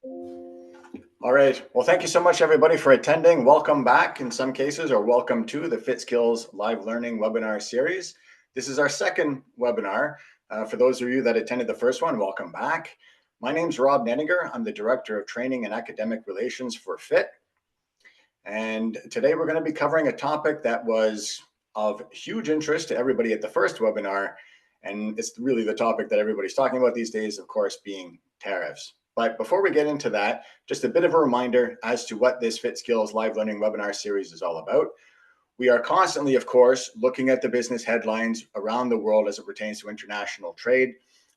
All right. Well, thank you so much, everybody, for attending. Welcome back in some cases, or welcome to the FITTskills Live Learning webinar series. This is our second webinar. For those of you that attended the first one, welcome back. My name's Rob Neniger. I'm the Director of Training and Academic Relations for Fitt. And today we're going to be covering a topic that was of huge interest to everybody at the first webinar. And it's really the topic that everybody's talking about these days, of course, being tariffs. But before we get into that, just a bit of a reminder as to what this FITTskills Live Learning webinar series is all about. We are constantly, of course, looking at the business headlines around the world as it pertains to international trade.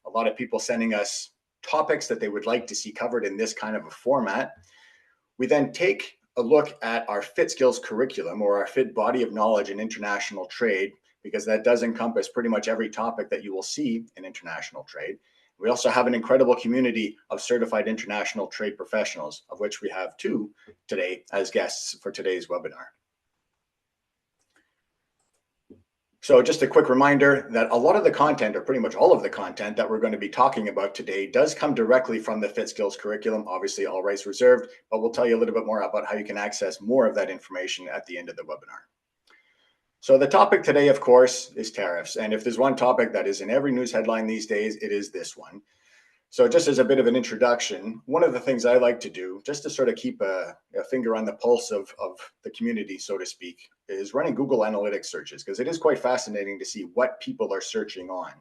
A lot of people sending us topics that they would like to see covered in this kind of a format. We then take a look at our FITTskills curriculum, or our Fitt body of knowledge in international trade, because that does encompass pretty much every topic that you will see in international trade. We also have an incredible community of certified international trade professionals, of which we have two today as guests for today's webinar. So just a quick reminder that a lot of the content, or pretty much all of the content that we're going to be talking about today, does come directly from the FITTskills curriculum, obviously all rights reserved, but we'll tell you a little bit more about how you can access more of that information at the end of the webinar. So the topic today, of course, is tariffs. And if there's one topic that is in every news headline these days, it is this one. So just as a bit of an introduction, one of the things I like to do, just to sort of keep a finger on the pulse of the community, so to speak, is running Google Analytics searches, because it is quite fascinating to see what people are searching on.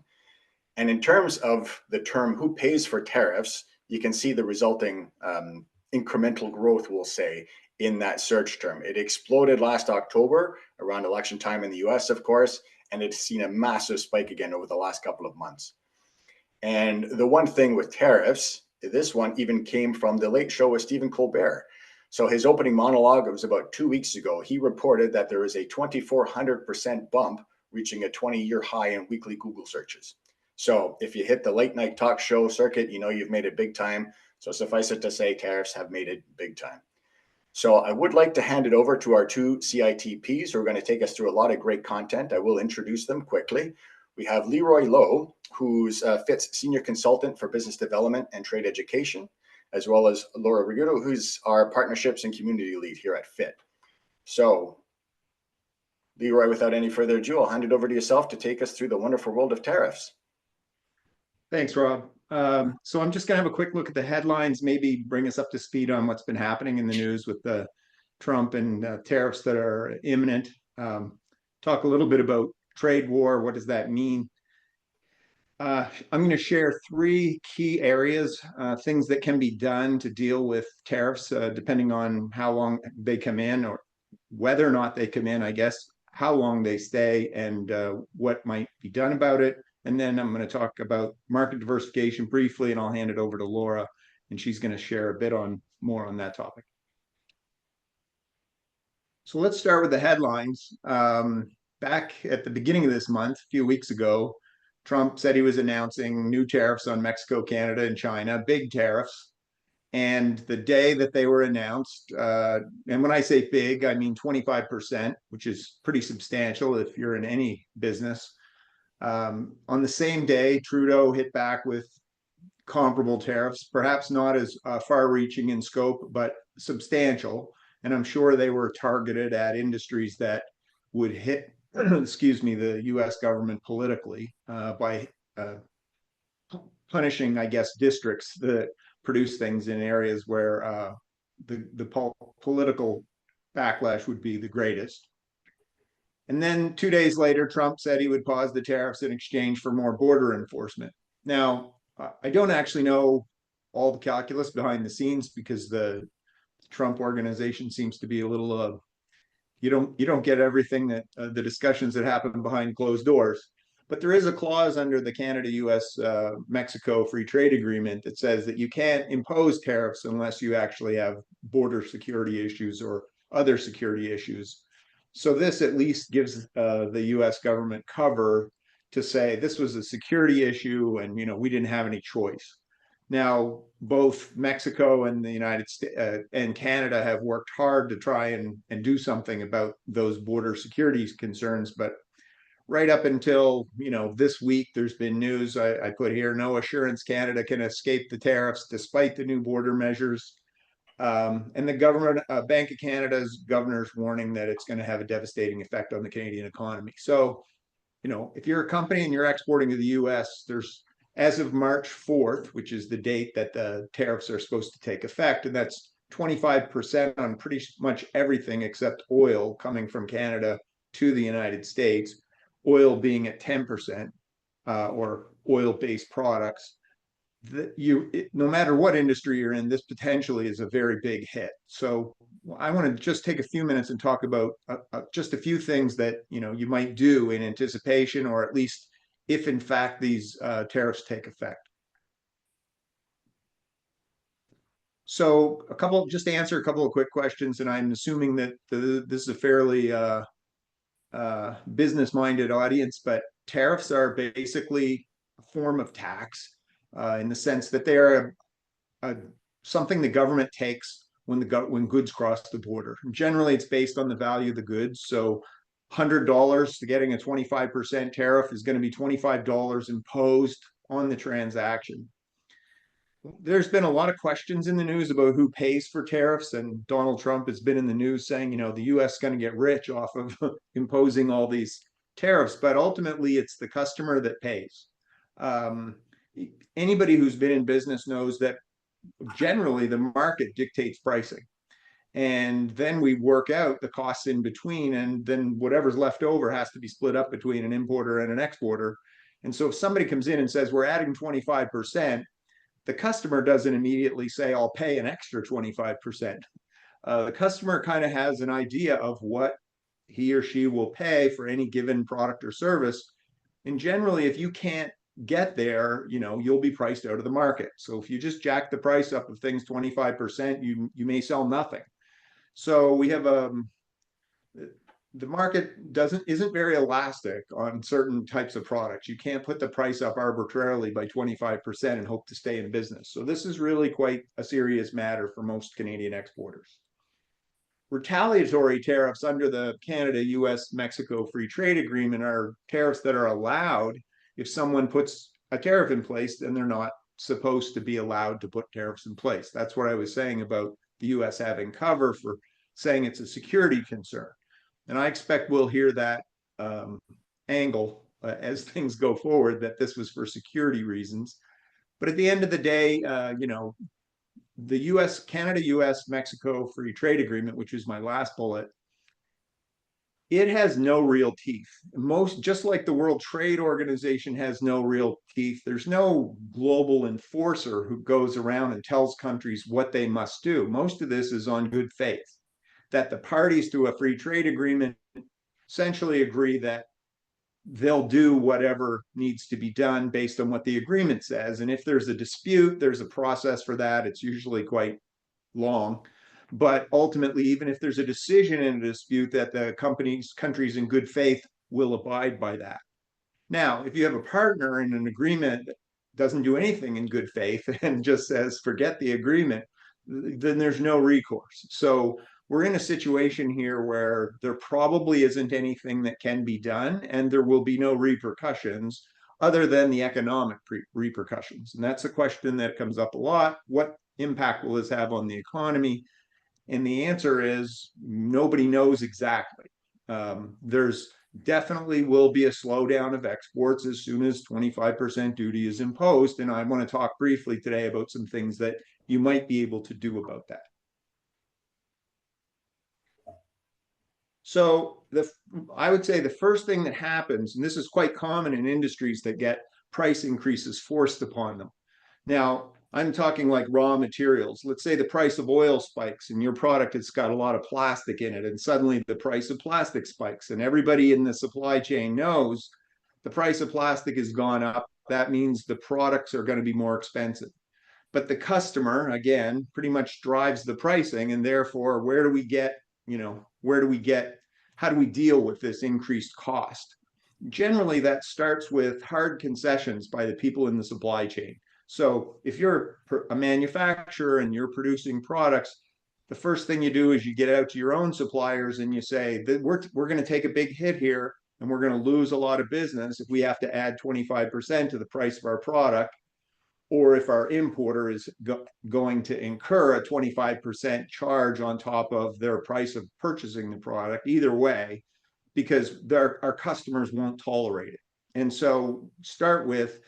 And in terms of the term who pays for tariffs, you can see the resulting incremental growth, we'll say, in that search term. It exploded last October around election time in the US, of course, and it's seen a massive spike again over the last couple of months. And the one thing with tariffs, this one even came from the Late Show with Stephen Colbert. So his opening monologue, it was about 2 weeks ago, he reported that there is a 2,400% bump, reaching a 20-year high in weekly Google searches. So if you hit the late night talk show circuit, you know you've made it big time. So suffice it to say, tariffs have made it big time. So I would like to hand it over to our two CITPs who are going to take us through a lot of great content. I will introduce them quickly. We have Leroy Lowe, who's Fitt's Senior Consultant for Business Development and Trade Education, as well as Laura Rigudo, who's our Partnerships and Community Lead here at Fitt. So Leroy, without any further ado, I'll hand it over to yourself to take us through the wonderful world of tariffs. Thanks, Rob. So I'm just going to have a quick look at the headlines, maybe bring us up to speed on what's been happening in the news with the Trump and tariffs that are imminent. Talk a little bit about trade war. What does that mean? I'm going to share three key areas, things that can be done to deal with tariffs, depending on how long they come in, or whether or not they come in, I guess, how long they stay, and what might be done about it. And then I'm going to talk about market diversification briefly, and I'll hand it over to Laura, and she's going to share a bit more on that topic. So let's start with the headlines. Back at the beginning of this month, a few weeks ago, Trump said he was announcing new tariffs on Mexico, Canada, and China, big tariffs. And the day that they were announced, and when I say big, I mean 25%, which is pretty substantial if you're in any business. On the same day, Trudeau hit back with comparable tariffs, perhaps not as far-reaching in scope, but substantial. And I'm sure they were targeted at industries that would hit, excuse me, the U.S. government politically by punishing, I guess, districts that produce things in areas where the political backlash would be the greatest. And then 2 days later, Trump said he would pause the tariffs in exchange for more border enforcement. Now, I don't actually know all the calculus behind the scenes, because the Trump organization seems to be a little, you don't get everything that the discussions that happen behind closed doors. But there is a clause under the Canada-US-Mexico Free Trade Agreement that says that you can't impose tariffs unless you actually have border security issues or other security issues. So this at least gives the U.S. government cover to say this was a security issue, and we didn't have any choice. Now, both Mexico and the United States and Canada have worked hard to try and do something about those border security concerns, but right up until, this week, there's been news I put here, no assurance Canada can escape the tariffs despite the new border measures. And the government, Bank of Canada's governor's warning that it's going to have a devastating effect on the Canadian economy. So, if you're a company and you're exporting to the US, there's, as of March 4th, which is the date that the tariffs are supposed to take effect, and that's 25% on pretty much everything except oil coming from Canada to the United States, oil being at 10%, or oil-based products. No matter what industry you're in, this potentially is a very big hit. So I want to just take a few minutes and talk about just a few things that you might do in anticipation, or at least if in fact these tariffs take effect. So just to answer a couple of quick questions, and I'm assuming that this is a fairly business-minded audience, but tariffs are basically a form of tax. In the sense that they are something the government takes when goods cross the border. And generally, it's based on the value of the goods. So $100 to getting a 25% tariff is going to be $25 imposed on the transaction. There's been a lot of questions in the news about who pays for tariffs, and Donald Trump has been in the news saying, the US is going to get rich off of imposing all these tariffs, but ultimately it's the customer that pays. Anybody who's been in business knows that generally the market dictates pricing. And then we work out the costs in between, and then whatever's left over has to be split up between an importer and an exporter. And so if somebody comes in and says, we're adding 25%, the customer doesn't immediately say, I'll pay an extra 25%. The customer kind of has an idea of what he or she will pay for any given product or service. And generally, if you can't get there, you'll be priced out of the market. So if you just jack the price up of things 25%, you may sell nothing. So we have the market isn't very elastic on certain types of products. You can't put the price up arbitrarily by 25% and hope to stay in business. So this is really quite a serious matter for most Canadian exporters. Retaliatory tariffs under the Canada, US, Mexico Free Trade Agreement are tariffs that are allowed. If someone puts a tariff in place, then they're not supposed to be allowed to put tariffs in place. That's what I was saying about the US having cover for saying it's a security concern. And I expect we'll hear that angle as things go forward, that this was for security reasons. But at the end of the day, the Canada, US, Mexico Free Trade Agreement, which is my last bullet, it has no real teeth. Just like the World Trade Organization has no real teeth, there's no global enforcer who goes around and tells countries what they must do. Most of this is on good faith, that the parties to a free trade agreement essentially agree that they'll do whatever needs to be done based on what the agreement says. And if there's a dispute, there's a process for that. It's usually quite long. But ultimately, even if there's a decision in a dispute, that the countries in good faith will abide by that. Now, if you have a partner in an agreement that doesn't do anything in good faith and just says, forget the agreement, then there's no recourse. So we're in a situation here where there probably isn't anything that can be done, and there will be no repercussions other than the economic repercussions. And that's a question that comes up a lot. What impact will this have on the economy? And the answer is nobody knows exactly. There's definitely will be a slowdown of exports as soon as 25% duty is imposed. And I want to talk briefly today about some things that you might be able to do about that. So I would say the first thing that happens, and this is quite common in industries that get price increases forced upon them. Now, I'm talking like raw materials. Let's say the price of oil spikes and your product has got a lot of plastic in it, and suddenly the price of plastic spikes, and everybody in the supply chain knows the price of plastic has gone up. That means the products are going to be more expensive. But the customer, again, pretty much drives the pricing, and therefore, how do we deal with this increased cost? Generally, that starts with hard concessions by the people in the supply chain. So if you're a manufacturer and you're producing products, the first thing you do is you get out to your own suppliers and you say that we're going to take a big hit here. and we're going to lose a lot of business if we have to add 25% to the price of our product, or if our importer is going to incur a 25% charge on top of their price of purchasing the product. Either way, because our customers won't tolerate it. And so start with,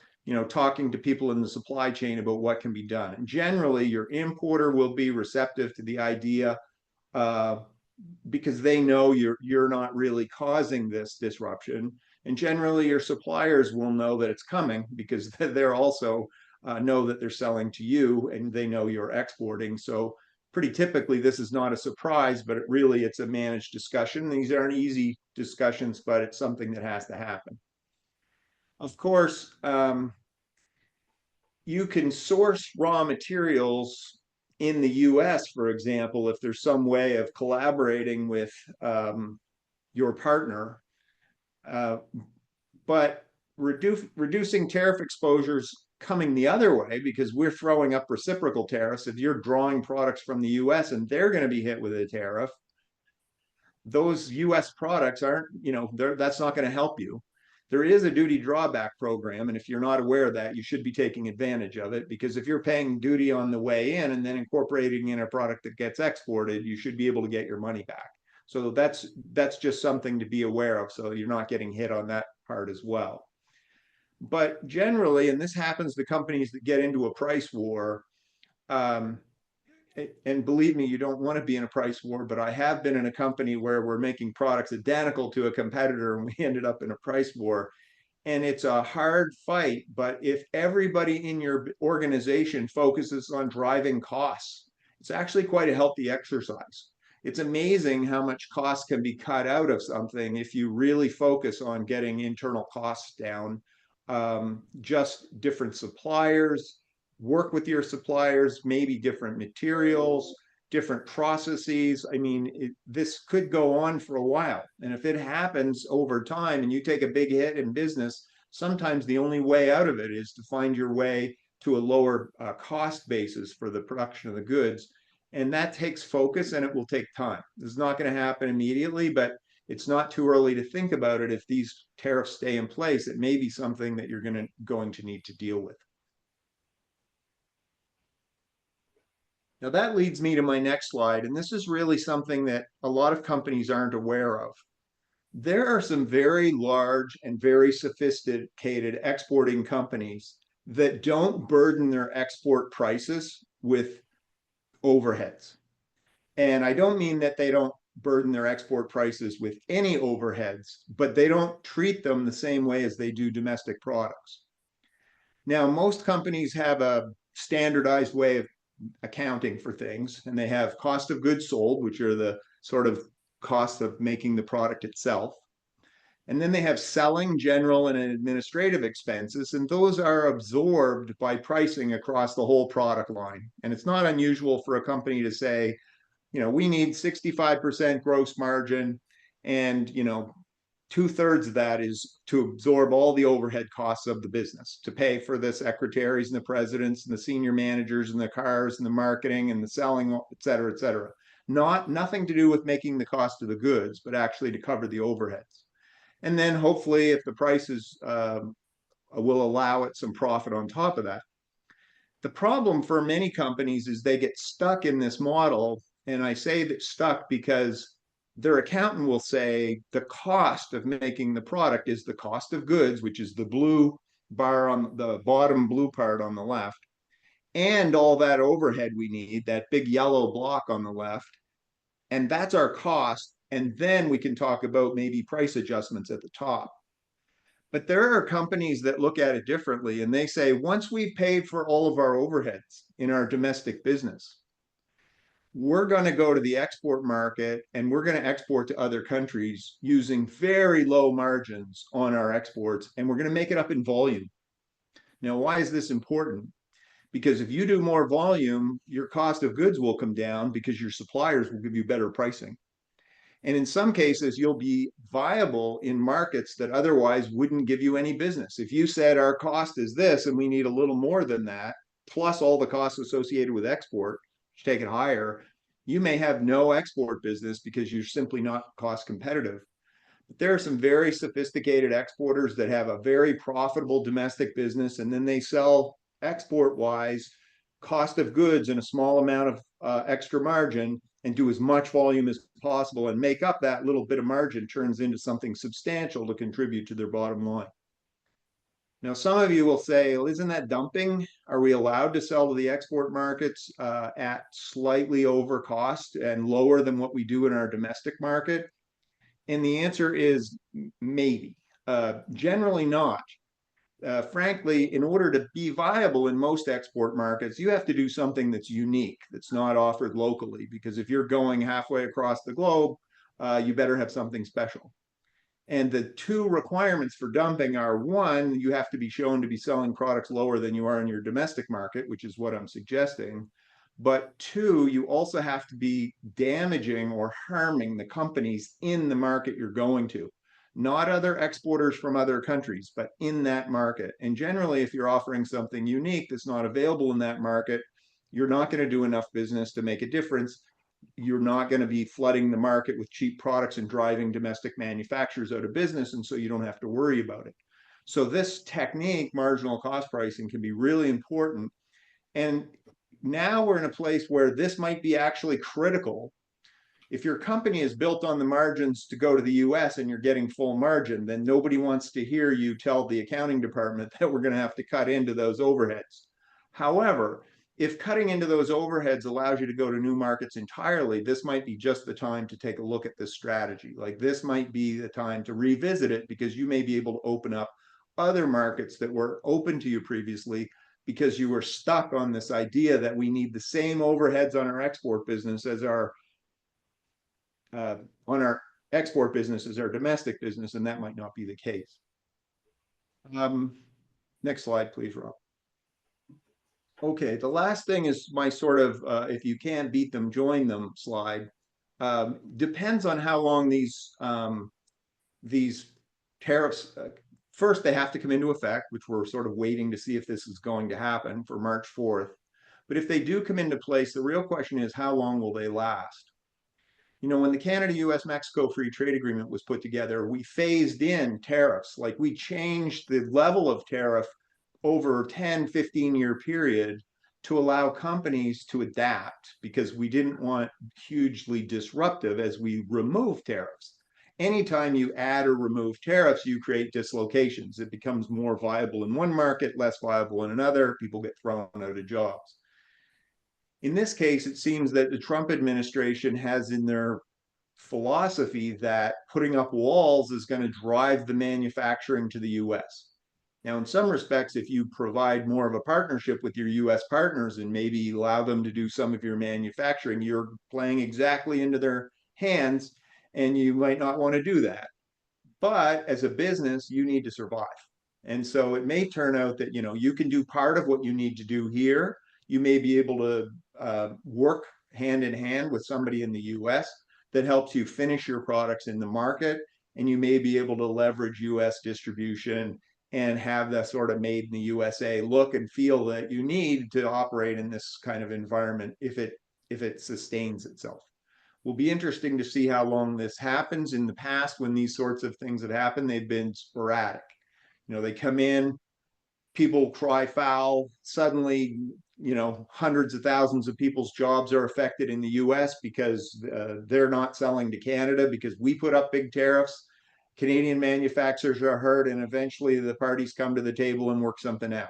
talking to people in the supply chain about what can be done. And generally, your importer will be receptive to the idea, because they know you're not really causing this disruption. And generally, your suppliers will know that it's coming, because they're also know that they're selling to you, and they know you're exporting. So pretty typically, this is not a surprise, but it's a managed discussion. These aren't easy discussions, but it's something that has to happen. Of course, you can source raw materials in the US, for example, if there's some way of collaborating with your partner. But reducing tariff exposures coming the other way, because we're throwing up reciprocal tariffs. If you're drawing products from the US and they're going to be hit with a tariff, those US products aren't, that's not going to help you. There is a duty drawback program, and if you're not aware of that, you should be taking advantage of it, because if you're paying duty on the way in and then incorporating in a product that gets exported, you should be able to get your money back. So that's just something to be aware of, so you're not getting hit on that part as well. But generally, and this happens to companies that get into a price war, and believe me, you don't want to be in a price war, but I have been in a company where we're making products identical to a competitor and we ended up in a price war. And it's a hard fight, but if everybody in your organization focuses on driving costs, it's actually quite a healthy exercise. It's amazing how much cost can be cut out of something if you really focus on getting internal costs down. Just different suppliers, work with your suppliers, maybe different materials, different processes. I mean, this could go on for a while. And if it happens over time and you take a big hit in business, sometimes the only way out of it is to find your way to a lower cost basis for the production of the goods. And that takes focus, and it will take time. This is not going to happen immediately, but it's not too early to think about it. If these tariffs stay in place, it may be something that you're going to need to deal with. Now that leads me to my next slide, and this is really something that a lot of companies aren't aware of. There are some very large and very sophisticated exporting companies that don't burden their export prices with overheads. And I don't mean that they don't burden their export prices with any overheads, but they don't treat them the same way as they do domestic products. Now, most companies have a standardized way of accounting for things, and they have cost of goods sold, which are the sort of cost of making the product itself. And then they have selling, general, and administrative expenses, and those are absorbed by pricing across the whole product line. And it's not unusual for a company to say, we need 65% gross margin, and 2/3 of that is to absorb all the overhead costs of the business, to pay for the secretaries and the presidents and the senior managers and the cars and the marketing and the selling, et cetera, et cetera. Nothing to do with making the cost of the goods, but actually to cover the overheads. And then hopefully, if the prices will allow it some profit on top of that. The problem for many companies is they get stuck in this model. And I say that stuck because their accountant will say the cost of making the product is the cost of goods, which is the blue bar on the bottom blue part on the left, and all that overhead we need, that big yellow block on the left. And that's our cost. And then we can talk about maybe price adjustments at the top. But there are companies that look at it differently, and they say, once we've paid for all of our overheads in our domestic business, we're going to go to the export market and we're going to export to other countries using very low margins on our exports, and we're going to make it up in volume. Now, why is this important? Because if you do more volume, your cost of goods will come down because your suppliers will give you better pricing. And in some cases, you'll be viable in markets that otherwise wouldn't give you any business. If you said our cost is this and we need a little more than that, plus all the costs associated with export, which take it higher, you may have no export business because you're simply not cost competitive. But there are some very sophisticated exporters that have a very profitable domestic business, and then they sell export-wise cost of goods and a small amount of extra margin and do as much volume as possible and make up that little bit of margin turns into something substantial to contribute to their bottom line. Now, some of you will say, well, isn't that dumping? Are we allowed to sell to the export markets at slightly over cost and lower than what we do in our domestic market? And the answer is maybe. Generally not. Frankly, in order to be viable in most export markets, you have to do something that's unique, that's not offered locally, because if you're going halfway across the globe, you better have something special. And the two requirements for dumping are, one, you have to be shown to be selling products lower than you are in your domestic market, which is what I'm suggesting. But two, you also have to be damaging or harming the companies in the market you're going to, not other exporters from other countries, but in that market. And generally, if you're offering something unique that's not available in that market, you're not going to do enough business to make a difference. You're not going to be flooding the market with cheap products and driving domestic manufacturers out of business, and so you don't have to worry about it. So this technique, marginal cost pricing, can be really important. And now we're in a place where this might be actually critical. If your company is built on the margins to go to the US and you're getting full margin, then nobody wants to hear you tell the accounting department that we're going to have to cut into those overheads. However, if cutting into those overheads allows you to go to new markets entirely, this might be just the time to take a look at this strategy. Like, this might be the time to revisit it, because you may be able to open up other markets that were open to you previously, because you were stuck on this idea that we need the same overheads on our export business as our export business as our domestic business, and that might not be the case. Next slide, please, Rob. Okay, the last thing is my sort of if you can't beat them, join them slide. Depends on how long these tariffs, first they have to come into effect, which we're sort of waiting to see if this is going to happen for March 4th. But if they do come into place, the real question is, how long will they last? You know, when the Canada-US-Mexico Free Trade Agreement was put together, we phased in tariffs. Like, we changed the level of tariff over a 10, 15-year period to allow companies to adapt, because we didn't want hugely disruptive as we remove tariffs. Anytime you add or remove tariffs, you create dislocations. It becomes more viable in one market, less viable in another. People get thrown out of jobs. In this case, it seems that the Trump administration has in their philosophy that putting up walls is going to drive the manufacturing to the US. Now, in some respects, if you provide more of a partnership with your US partners and maybe allow them to do some of your manufacturing, you're playing exactly into their hands, and you might not want to do that. But as a business, you need to survive. And so it may turn out that, you know, you can do part of what you need to do here. You may be able to work hand in hand with somebody in the US that helps you finish your products in the market, and you may be able to leverage US distribution and have that sort of made in the USA look and feel that you need to operate in this kind of environment if it sustains itself. Will be interesting to see how long this happens. In the past, when these sorts of things have happened, they've been sporadic. You know, they come in, people cry foul, suddenly, you know, hundreds of thousands of people's jobs are affected in the US because they're not selling to Canada because we put up big tariffs. Canadian manufacturers are hurt, and eventually the parties come to the table and work something out.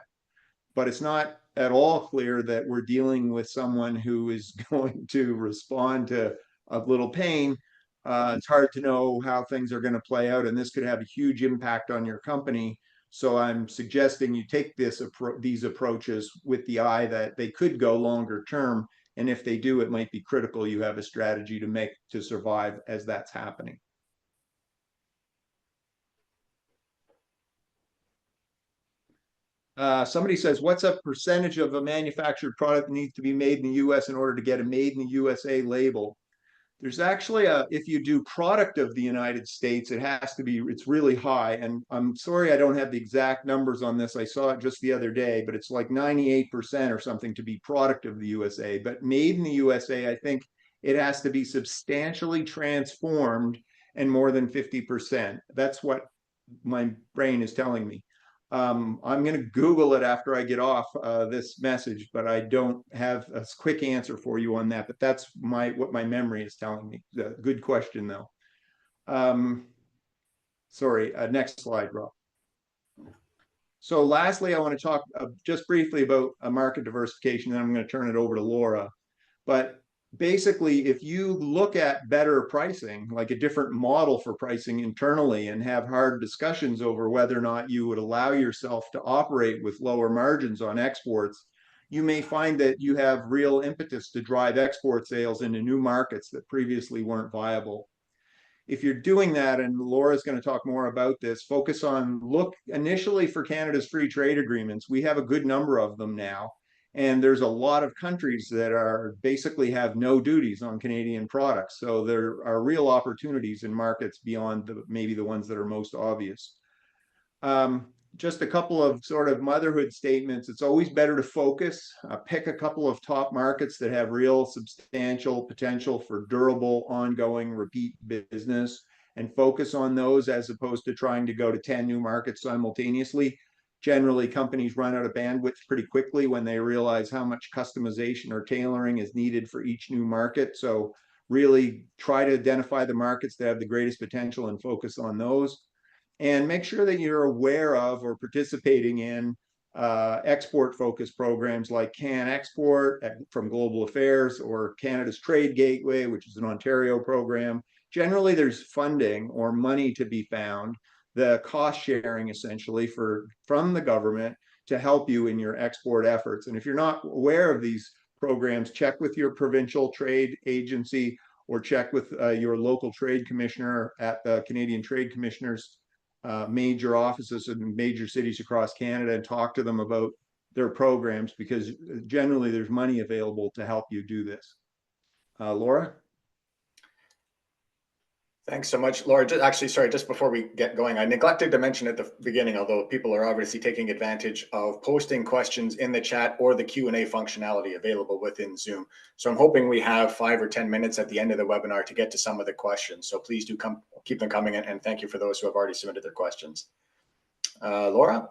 But it's not at all clear that we're dealing with someone who is going to respond to a little pain. It's hard to know how things are going to play out, and this could have a huge impact on your company. So I'm suggesting you take these approaches with the eye that they could go longer term, and if they do, it might be critical you have a strategy to survive as that's happening. Somebody says, what's a percentage of a manufactured product that needs to be made in the US in order to get a made in the USA label? There's actually if you do product of the United States, it's really high. And I'm sorry, I don't have the exact numbers on this. I saw it just the other day, but it's like 98% or something to be product of the USA. But made in the USA, I think it has to be substantially transformed and more than 50%. That's what my brain is telling me. I'm going to Google it after I get off this message, but I don't have a quick answer for you on that. But that's what my memory is telling me. Good question, though. Sorry, next slide, Rob. So lastly, I want to talk just briefly about market diversification, and I'm going to turn it over to Laura. But basically, if you look at better pricing, like a different model for pricing internally, and have hard discussions over whether or not you would allow yourself to operate with lower margins on exports, you may find that you have real impetus to drive export sales into new markets that previously weren't viable. If you're doing that, and Laura's going to talk more about this, focus on, look initially for Canada's free trade agreements. We have a good number of them now. And there's a lot of countries that are basically have no duties on Canadian products. So there are real opportunities in markets beyond maybe the ones that are most obvious. Just a couple of sort of motherhood statements. It's always better to focus, pick a couple of top markets that have real substantial potential for durable, ongoing, repeat business, and focus on those as opposed to trying to go to 10 new markets simultaneously. Generally, companies run out of bandwidth pretty quickly when they realize how much customization or tailoring is needed for each new market. So really try to identify the markets that have the greatest potential and focus on those. And make sure that you're aware of or participating in export-focused programs like Can Export from Global Affairs, or Canada's Trade Gateway, which is an Ontario program. Generally, there's funding or money to be found, the cost sharing essentially from the government to help you in your export efforts. And if you're not aware of these programs, check with your provincial trade agency or check with your local trade commissioner at the Canadian Trade Commissioner's major offices in major cities across Canada, and talk to them about their programs, because generally there's money available to help you do this. Laura? Thanks so much, Laura. Actually, sorry, just before we get going, I neglected to mention at the beginning, although people are obviously taking advantage of posting questions in the chat or the Q&A functionality available within Zoom. So I'm hoping we have 5 or 10 minutes at the end of the webinar to get to some of the questions. So please do keep them coming in, and thank you for those who have already submitted their questions. Laura?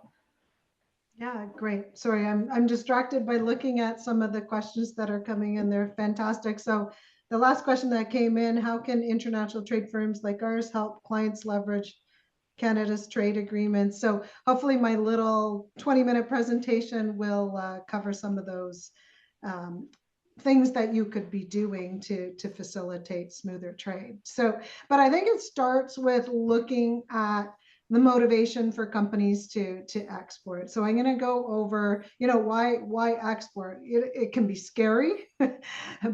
Yeah, great. Sorry, I'm distracted by looking at some of the questions that are coming in. They're fantastic. So the last question that came in: how can international trade firms like ours help clients leverage Canada's trade agreements? So hopefully my little 20-minute presentation will cover some of those things that you could be doing to facilitate smoother trade. So, but I think it starts with looking at the motivation for companies to export. So I'm going to go over, why export. It can be scary.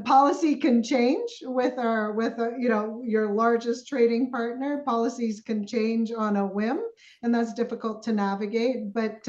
Policy can change with your largest trading partner. Policies can change on a whim, and that's difficult to navigate. But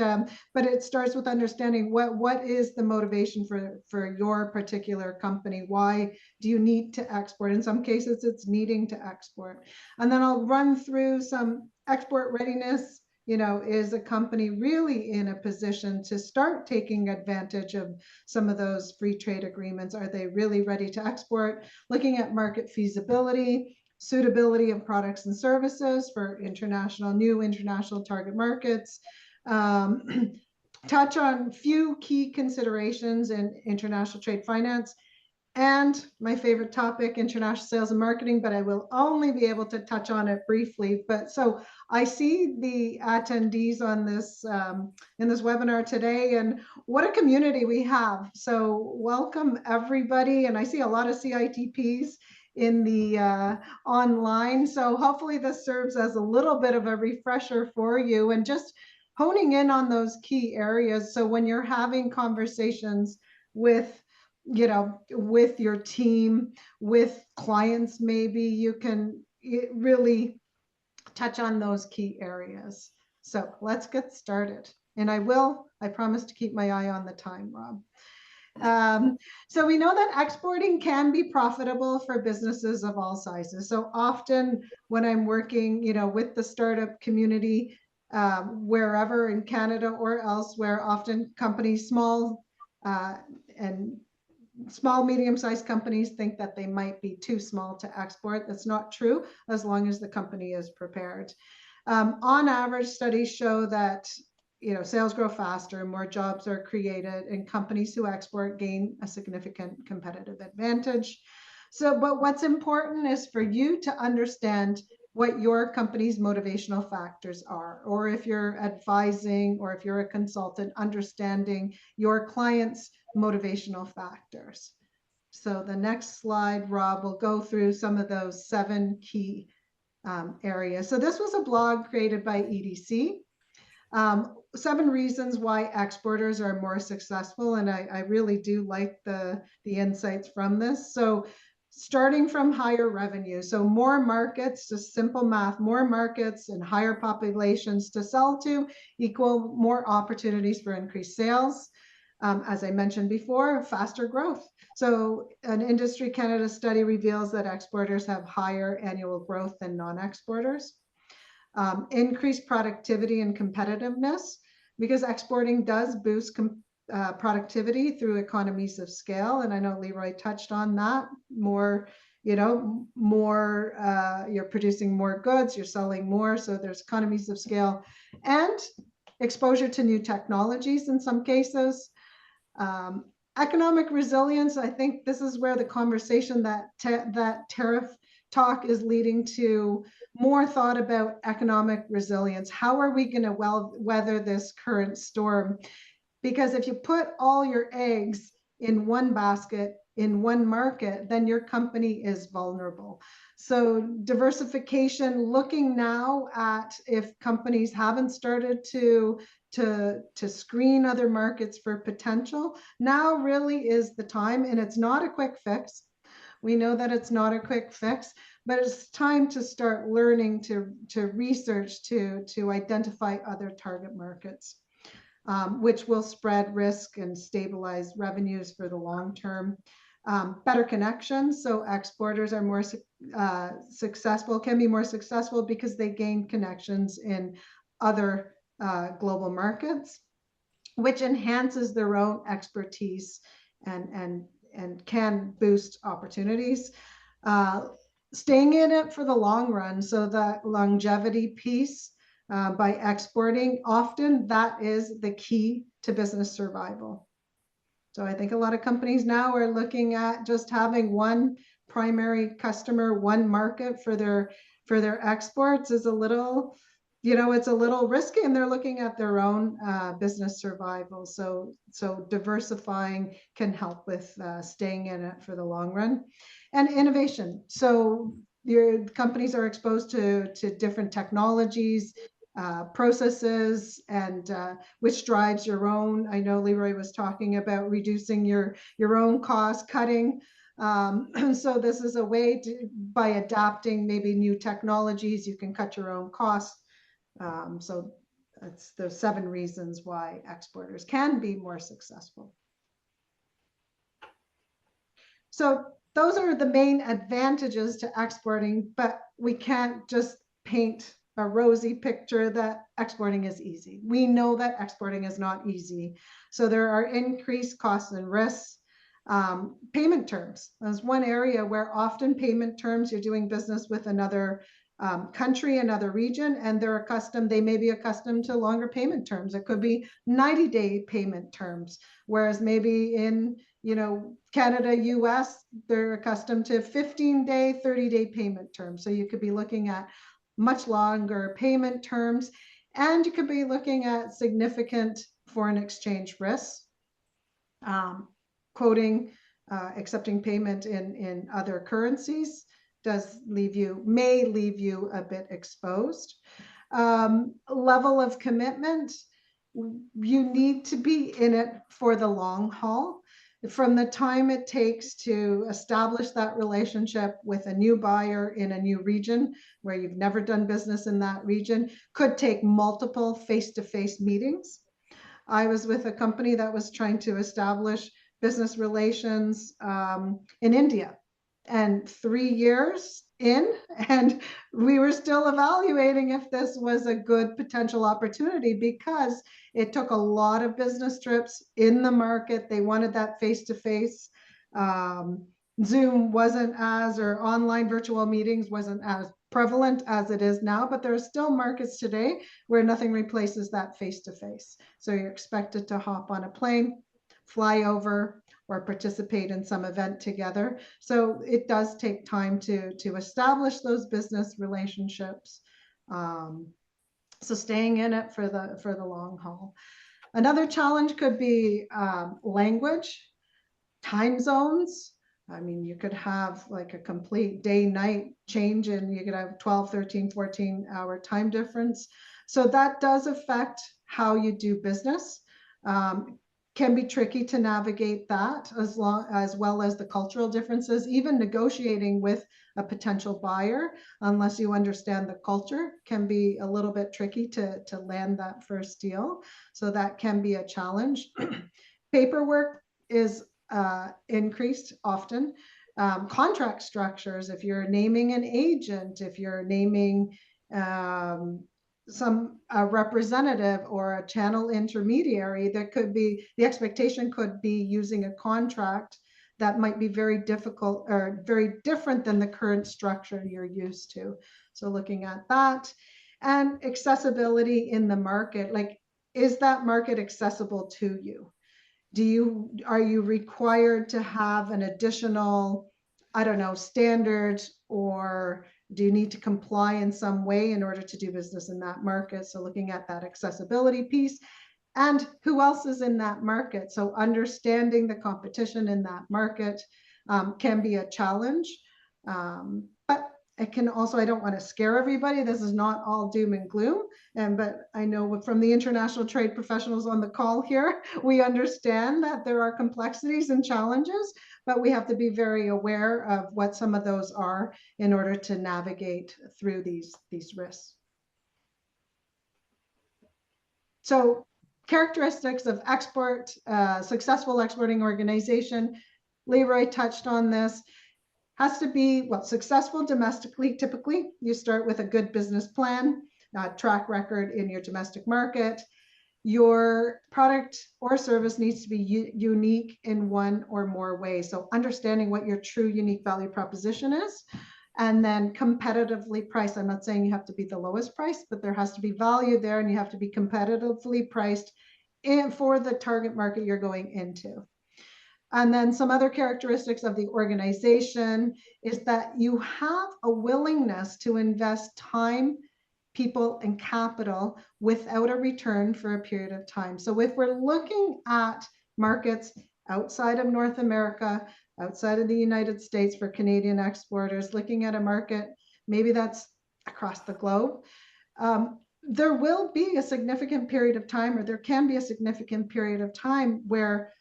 it starts with understanding what is the motivation for your particular company. Why do you need to export? In some cases, it's needing to export. And then I'll run through some export readiness. Is a company really in a position to start taking advantage of some of those free trade agreements? Are they really ready to export? Looking at market feasibility, suitability of products and services for new international target markets. Touch on few key considerations in international trade finance. And my favorite topic, international sales and marketing, but I will only be able to touch on it briefly. But so I see the attendees on this in this webinar today, and what a community we have. So welcome everybody. And I see a lot of CITPs in the online. So hopefully this serves as a little bit of a refresher for you, and just honing in on those key areas. So when you're having conversations with your team, with clients, maybe you can really touch on those key areas. So let's get started. And I promise to keep my eye on the time, Rob. So we know that exporting can be profitable for businesses of all sizes. So often when I'm working, with the startup community, wherever in Canada or elsewhere, often companies, small and small, medium-sized companies think that they might be too small to export. That's not true as long as the company is prepared. On average, studies show that sales grow faster, more jobs are created, and companies who export gain a significant competitive advantage. But what's important is for you to understand what your company's motivational factors are, or if you're advising or if you're a consultant, understanding your client's motivational factors. So the next slide, Rob, will go through some of those 7 key areas. So this was a blog created by EDC. 7 reasons why exporters are more successful, and I really do like the insights from this. So starting from higher revenue, so more markets, just simple math, more markets and higher populations to sell to equal more opportunities for increased sales. As I mentioned before, faster growth. So an Industry Canada study reveals that exporters have higher annual growth than non-exporters. Increased productivity and competitiveness, because exporting does boost productivity through economies of scale. And I know Leroy touched on that. More, you're producing more goods, you're selling more, so there's economies of scale. And exposure to new technologies in some cases. Economic resilience, I think this is where the conversation that tariff talk is leading to more thought about economic resilience. How are we going to weather this current storm? Because if you put all your eggs in one basket, in one market, then your company is vulnerable. So diversification, looking now at if companies haven't started to screen other markets for potential, now really is the time. And it's not a quick fix. We know that it's not a quick fix, but it's time to start learning to research to identify other target markets, which will spread risk and stabilize revenues for the long term. Better connections, so exporters are more successful, can be more successful because they gain connections in other global markets, which enhances their own expertise and can boost opportunities. Staying in it for the long run, so the longevity piece by exporting, often that is the key to business survival. So I think a lot of companies now are looking at just having one primary customer, one market for their exports is a little, it's a little risky, and they're looking at their own business survival. So diversifying can help with staying in it for the long run. And innovation. So your companies are exposed to different technologies, processes, and which drives your own. I know Leroy was talking about reducing your own cost cutting. So this is a way to, by adapting maybe new technologies, you can cut your own costs. So that's the 7 reasons why exporters can be more successful. So those are the main advantages to exporting, but we can't just paint a rosy picture that exporting is easy. We know that exporting is not easy. So there are increased costs and risks. Payment terms. There's one area where often payment terms, you're doing business with another country, another region, and they may be accustomed to longer payment terms. It could be 90-day payment terms, whereas maybe in Canada, US, they're accustomed to 15-day, 30-day payment terms. So you could be looking at much longer payment terms, and you could be looking at significant foreign exchange risks. Accepting payment in other currencies may leave you a bit exposed. Level of commitment, you need to be in it for the long haul. From the time it takes to establish that relationship with a new buyer in a new region where you've never done business in that region, could take multiple face-to-face meetings. I was with a company that was trying to establish business relations in India, and 3 years in, and we were still evaluating if this was a good potential opportunity, because it took a lot of business trips in the market. They wanted that face-to-face Zoom wasn't as, or online virtual meetings wasn't as prevalent as it is now, but there are still markets today where nothing replaces that face-to-face. So you're expected to hop on a plane, fly over, or participate in some event together. So it does take time to establish those business relationships. So staying in it for the long haul. Another challenge could be language, time zones. I mean, you could have like a complete day-night change, and you could have 12, 13, 14-hour time difference. So that does affect how you do business. Can be tricky to navigate that, as well as the cultural differences. Even negotiating with a potential buyer, unless you understand the culture, can be a little bit tricky to land that first deal. So that can be a challenge. Paperwork is increased often. Contract structures, if you're naming an agent, if you're naming some representative or a channel intermediary, that could be, the expectation could be using a contract that might be very difficult or very different than the current structure you're used to. So looking at that, and accessibility in the market, like, is that market accessible to you? Are you required to have an additional, I don't know, standard, or do you need to comply in some way in order to do business in that market? So looking at that accessibility piece, and who else is in that market. So understanding the competition in that market can be a challenge. But it can also, I don't want to scare everybody. This is not all doom and gloom. But I know from the international trade professionals on the call here, we understand that there are complexities and challenges, but we have to be very aware of what some of those are in order to navigate through these risks. So characteristics of export, successful exporting organization, Leroy touched on this. Has to be, well, successful domestically. Typically, you start with a good business plan, track record in your domestic market. Your product or service needs to be unique in one or more ways. So understanding what your true unique value proposition is, and then competitively priced. I'm not saying you have to be the lowest price, but there has to be value there, and you have to be competitively priced for the target market you're going into. And then some other characteristics of the organization is that you have a willingness to invest time, people, and capital without a return for a period of time. So if we're looking at markets outside of North America, outside of the United States for Canadian exporters, looking at a market, maybe that's across the globe, there will be a significant period of time, or there can be a significant period of time where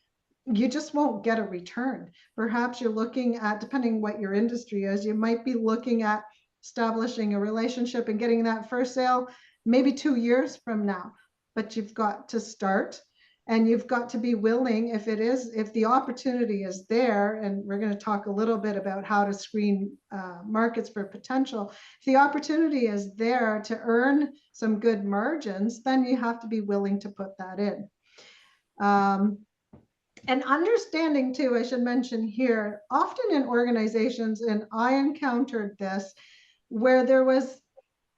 you just won't get a return. Perhaps you're looking at, depending what your industry is, you might be looking at establishing a relationship and getting that first sale maybe 2 years from now. But you've got to start, and you've got to be willing, if the opportunity is there, and we're going to talk a little bit about how to screen markets for potential. If the opportunity is there to earn some good margins, then you have to be willing to put that in. And understanding too, I should mention here, often in organizations, and I encountered this, where there was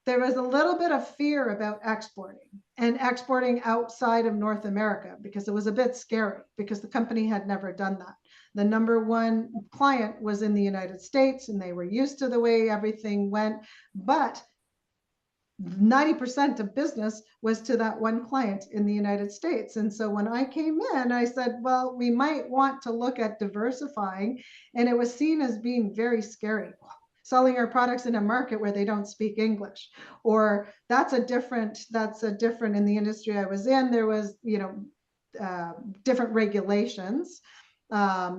a little bit of fear about exporting outside of North America, because it was a bit scary, because the company had never done that. The number one client was in the United States, and they were used to the way everything went, but 90% of business was to that one client in the United States. And so when I came in, I said, well, we might want to look at diversifying. And it was seen as being very scary. Selling our products in a market where they don't speak English, or that's a different in the industry I was in. There was, different regulations,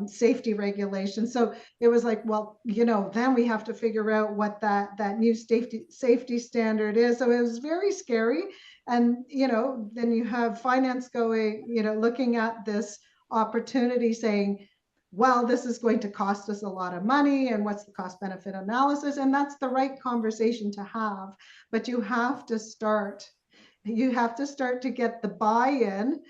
safety regulations. So it was like, well, then we have to figure out what that new safety standard is. So it was very scary. And, then you have finance going, looking at this opportunity saying, well, this is going to cost us a lot of money, and what's the cost benefit analysis? And that's the right conversation to have. But you have to start to get the buy-in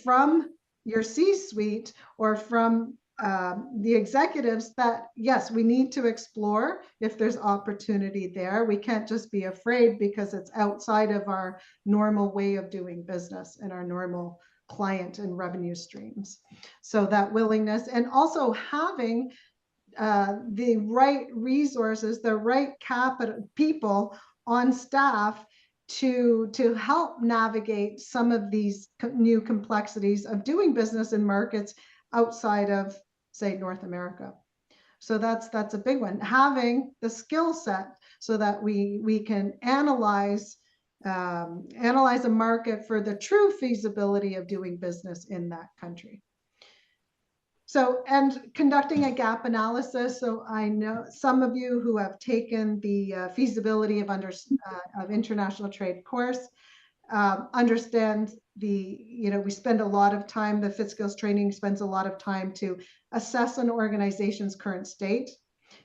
from your C-suite, or from the executives that, yes, we need to explore if there's opportunity there. We can't just be afraid because it's outside of our normal way of doing business and our normal client and revenue streams. So that willingness, and also having the right resources, the right capital people on staff to help navigate some of these new complexities of doing business in markets outside of, say, North America. So that's a big one. Having the skill set so that we can analyze a market for the true feasibility of doing business in that country. So, and conducting a gap analysis. So I know some of you who have taken the feasibility of international trade course understand we spend a lot of time, the FITTskills training spends a lot of time to assess an organization's current state.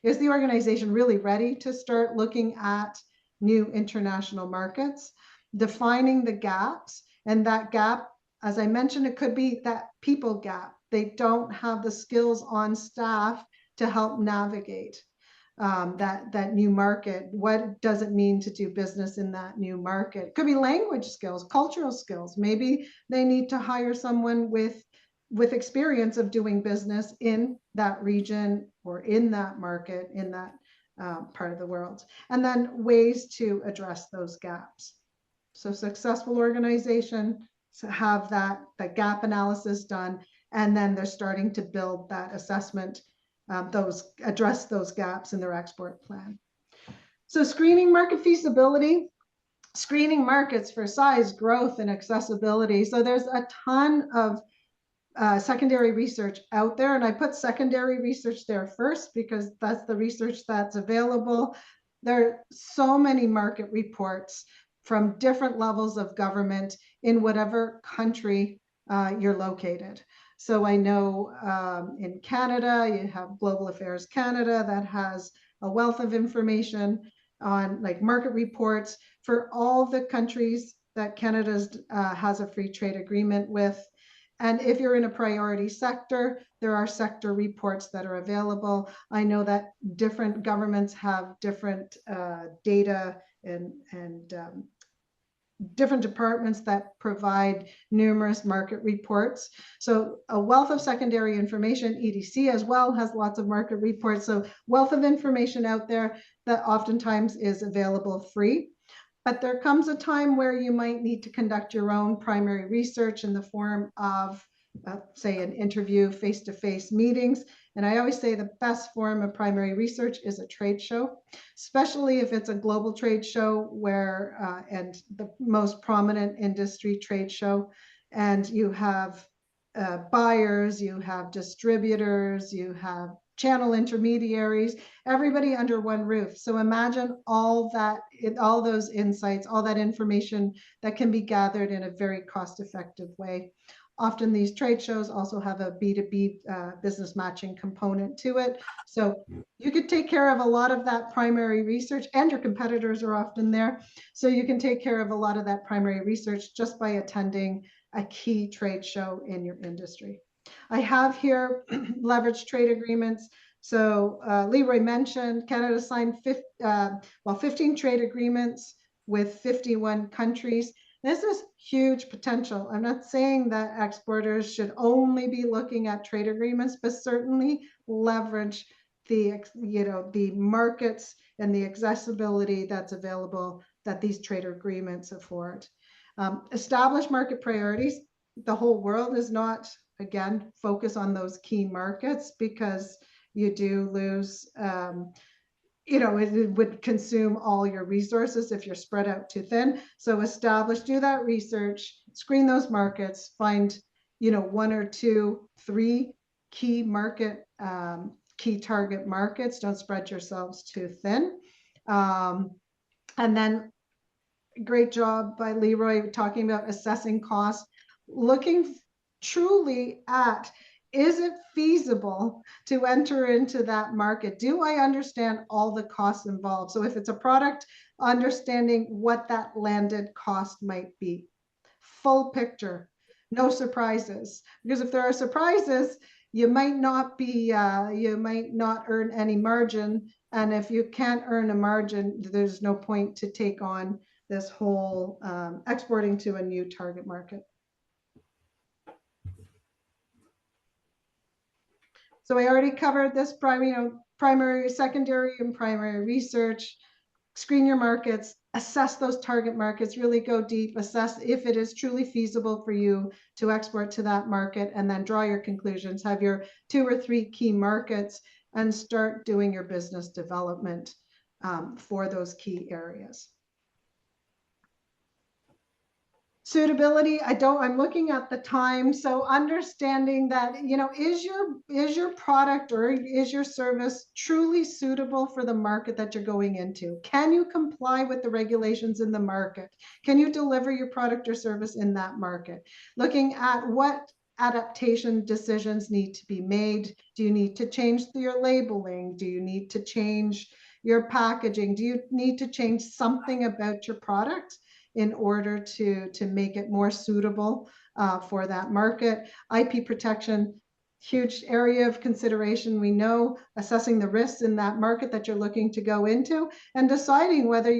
Is the organization really ready to start looking at new international markets? Defining the gaps, and that gap, as I mentioned, it could be that people gap. They don't have the skills on staff to help navigate that new market. What does it mean to do business in that new market? It could be language skills, cultural skills. Maybe they need to hire someone with experience of doing business in that region or in that market, in that part of the world. And then ways to address those gaps. So successful organization to have that gap analysis done, and then they're starting to build that assessment, address those gaps in their export plan. So screening market feasibility, screening markets for size, growth, and accessibility. So there's a ton of secondary research out there, and I put secondary research there first because that's the research that's available. There are so many market reports from different levels of government in whatever country you're located. So I know in Canada, you have Global Affairs Canada that has a wealth of information on like market reports for all the countries that Canada has a free trade agreement with. And if you're in a priority sector, there are sector reports that are available. I know that different governments have different data and different departments that provide numerous market reports. So a wealth of secondary information. EDC as well has lots of market reports. So wealth of information out there that oftentimes is available free. But there comes a time where you might need to conduct your own primary research in the form of, say, an interview, face-to-face meetings. And I always say the best form of primary research is a trade show, especially if it's a global trade show where, and the most prominent industry trade show, and you have buyers, you have distributors, you have channel intermediaries, everybody under one roof. So imagine all those insights, all that information that can be gathered in a very cost-effective way. Often these trade shows also have a B2B business matching component to it. So you could take care of a lot of that primary research, and your competitors are often there. So you can take care of a lot of that primary research just by attending a key trade show in your industry. I have here leveraged trade agreements. So Leroy mentioned Canada signed 15 trade agreements with 51 countries. This is huge potential. I'm not saying that exporters should only be looking at trade agreements, but certainly leverage the markets and the accessibility that's available that these trade agreements afford. Establish market priorities. The whole world is not, again, focus on those key markets because you do lose, it would consume all your resources if you're spread out too thin. So do that research, screen those markets, find, 1 or 2, 3 key target markets. Don't spread yourselves too thin. And then great job by Leroy talking about assessing costs, looking truly at, is it feasible to enter into that market? Do I understand all the costs involved? So if it's a product, understanding what that landed cost might be. Full picture, no surprises. Because if there are surprises, you might not be, you might not earn any margin. And if you can't earn a margin, there's no point to take on this whole exporting to a new target market. So I already covered this primary, secondary, and primary research. Screen your markets, assess those target markets, really go deep, assess if it is truly feasible for you to export to that market, and then draw your conclusions. Have your 2 or 3 key markets and start doing your business development for those key areas. Suitability, I'm looking at the time. So understanding that, is your product or is your service truly suitable for the market that you're going into? Can you comply with the regulations in the market? Can you deliver your product or service in that market? Looking at what adaptation decisions need to be made. Do you need to change your labeling? Do you need to change your packaging? Do you need to change something about your product in order to make it more suitable for that market? IP protection, huge area of consideration. We know assessing the risks in that market that you're looking to go into and deciding whether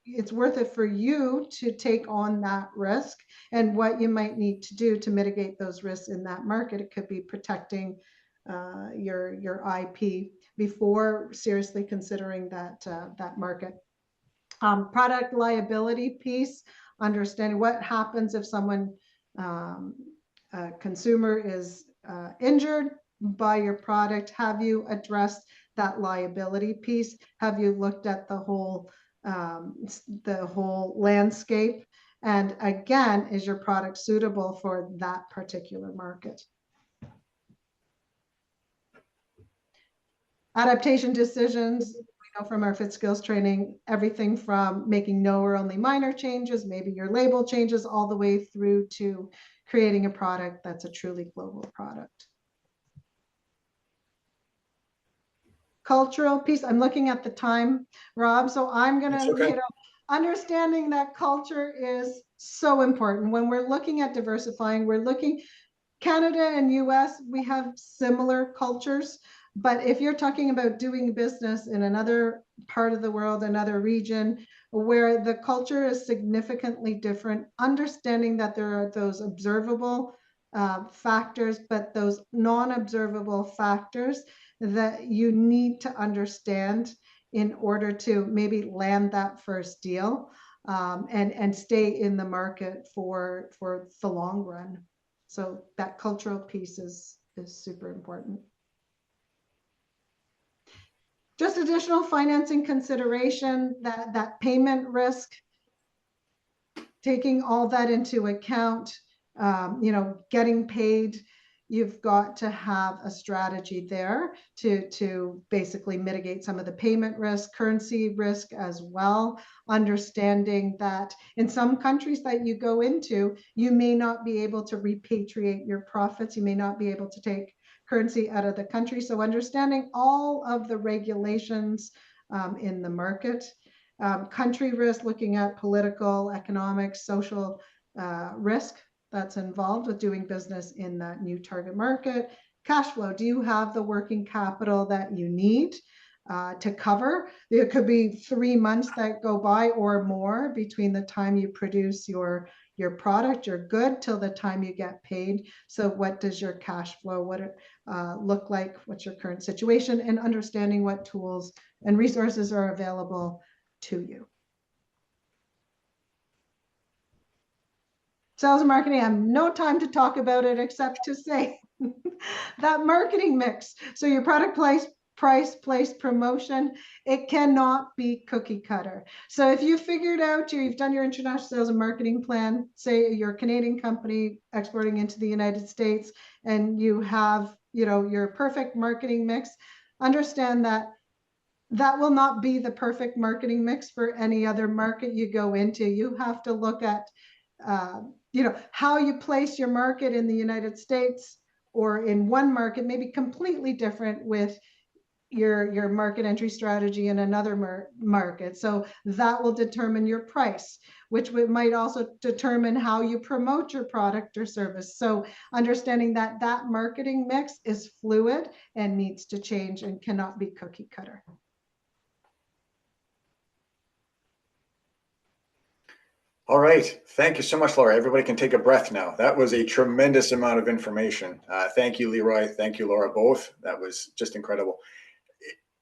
it's worth it for you to take on that risk and what you might need to do to mitigate those risks in that market. It could be protecting your IP before seriously considering that market. Product liability piece, understanding what happens if someone, a consumer is injured by your product. Have you addressed that liability piece? Have you looked at the whole landscape? And again, is your product suitable for that particular market? Adaptation decisions, we know from our FITTskills training, everything from making no or only minor changes, maybe your label changes, all the way through to creating a product that's a truly global product. Cultural piece, I'm looking at the time, Rob, so I'm gonna, okay. Understanding that culture is so important. When we're looking at diversifying, we're looking, Canada and US, we have similar cultures. But if you're talking about doing business in another part of the world, another region, where the culture is significantly different, understanding that there are those observable factors, but those non-observable factors that you need to understand in order to maybe land that first deal and stay in the market for the long run. So that cultural piece is super important. Just additional financing consideration, that payment risk, taking all that into account, getting paid. You've got to have a strategy there to basically mitigate some of the payment risk, currency risk as well. Understanding that in some countries that you go into, you may not be able to repatriate your profits. You may not be able to take currency out of the country. So understanding all of the regulations in the market. Country risk, looking at political, economic, social risk that's involved with doing business in that new target market. Cash flow, do you have the working capital that you need to cover? There could be 3 months that go by or more between the time you produce your product, your good, till the time you get paid. So what does your cash flow look like? What's your current situation? And understanding what tools and resources are available to you. Sales and marketing, I have no time to talk about it except to say that marketing mix. So your product price, place, promotion, it cannot be cookie cutter. So if you figured out, you've done your international sales and marketing plan, say you're a Canadian company exporting into the United States, and you have, your perfect marketing mix, understand that that will not be the perfect marketing mix for any other market you go into. You have to look at, how you place your market in the United States or in one market may be completely different with your market entry strategy in another market. So that will determine your price. which might also determine how you promote your product or service. So understanding that that marketing mix is fluid and needs to change and cannot be cookie cutter. All right. Thank you so much, Laura. Everybody can take a breath now. That was a tremendous amount of information. Thank you, Leroy. Thank you, Laura, both. That was just incredible.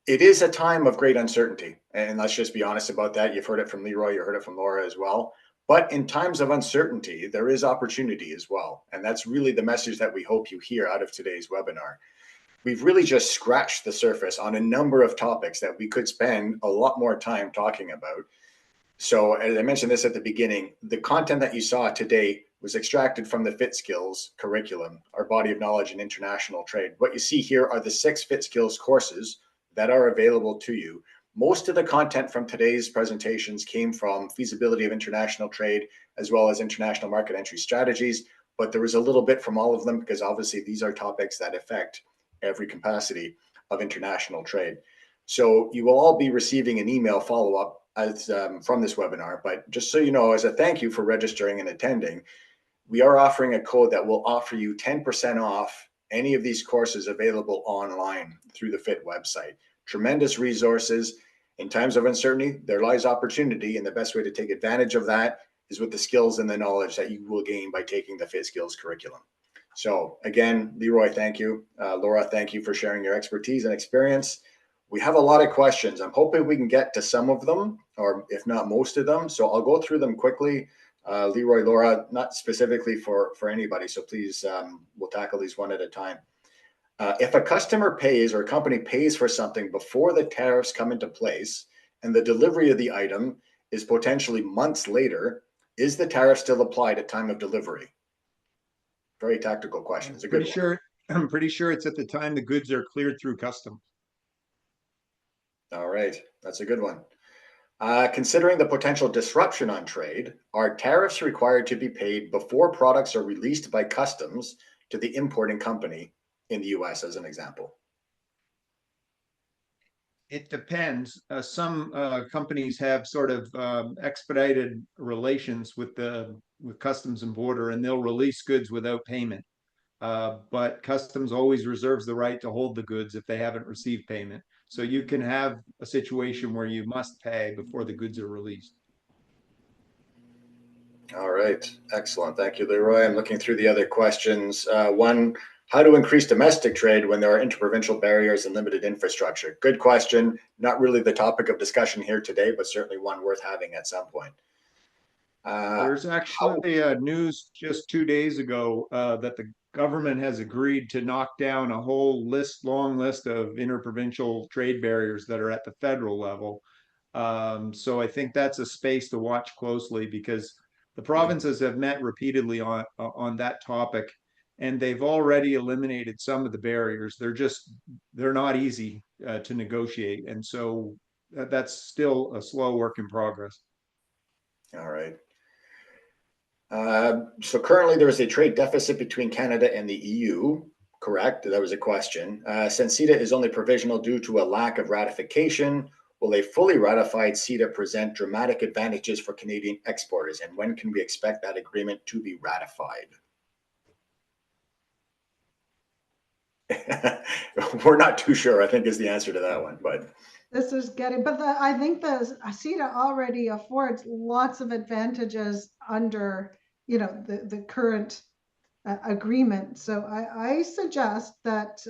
It is a time of great uncertainty. And let's just be honest about that. You've heard it from Leroy. You heard it from Laura as well. But in times of uncertainty, there is opportunity as well. And that's really the message that we hope you hear out of today's webinar. We've really just scratched the surface on a number of topics that we could spend a lot more time talking about. So as I mentioned this at the beginning, the content that you saw today was extracted from the FITTskills curriculum, our body of knowledge in international trade. What you see here are the 6 FITTskills courses that are available to you. Most of the content from today's presentations came from feasibility of international trade, as well as international market entry strategies, but there was a little bit from all of them because obviously these are topics that affect every capacity of international trade. So you will all be receiving an email follow-up from this webinar, but just so you know, as a thank you for registering and attending, we are offering a code that will offer you 10% off any of these courses available online through the Fitt website. Tremendous resources. In times of uncertainty, there lies opportunity, and the best way to take advantage of that is with the skills and the knowledge that you will gain by taking the FITTskills curriculum. So again, Leroy, thank you. Laura, thank you for sharing your expertise and experience. We have a lot of questions. I'm hoping we can get to some of them, or if not most of them. So I'll go through them quickly. Leroy, Laura, not specifically for anybody. So please, we'll tackle these one at a time. If a customer pays or a company pays for something before the tariffs come into place and the delivery of the item is potentially months later, is the tariff still applied at time of delivery? Very tactical question. It's a good one. I'm pretty sure it's at the time the goods are cleared through customs. All right, that's a good one. Considering the potential disruption on trade, are tariffs required to be paid before products are released by customs to the importing company in the US, as an example? It depends. Some companies have sort of expedited relations with Customs and Border, and they'll release goods without payment. But Customs always reserves the right to hold the goods if they haven't received payment. So you can have a situation where you must pay before the goods are released. All right, excellent. Thank you, Leroy. I'm looking through the other questions. One, how to increase domestic trade when there are interprovincial barriers and limited infrastructure? Good question. Not really the topic of discussion here today, but certainly one worth having at some point. There's actually news just 2 days ago that the government has agreed to knock down a whole long list of interprovincial trade barriers that are at the federal level. So I think that's a space to watch closely, because the provinces have met repeatedly on that topic, and they've already eliminated some of the barriers. They're not easy to negotiate, and so that's still a slow work in progress. All right. So currently there is a trade deficit between Canada and the EU, correct? That was a question. Since CETA is only provisional due to a lack of ratification, will a fully ratified CETA present dramatic advantages for Canadian exporters? And when can we expect that agreement to be ratified? We're not too sure, I think, is the answer to that one, but this is getting, but I think the CETA already affords lots of advantages under, the current agreement. So I suggest that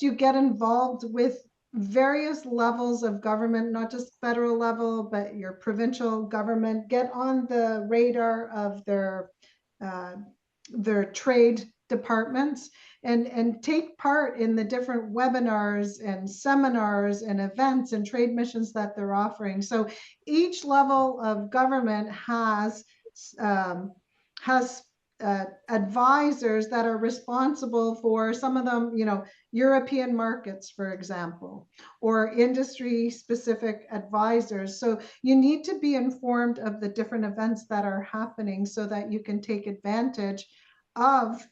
you get involved with various levels of government, not just federal level, but your provincial government. Get on the radar of their trade departments and take part in the different webinars and seminars and events and trade missions that they're offering. So each level of government has advisors that are responsible for, some of them, European markets, for example, or industry specific advisors. So you need to be informed of the different events that are happening so that you can take advantage of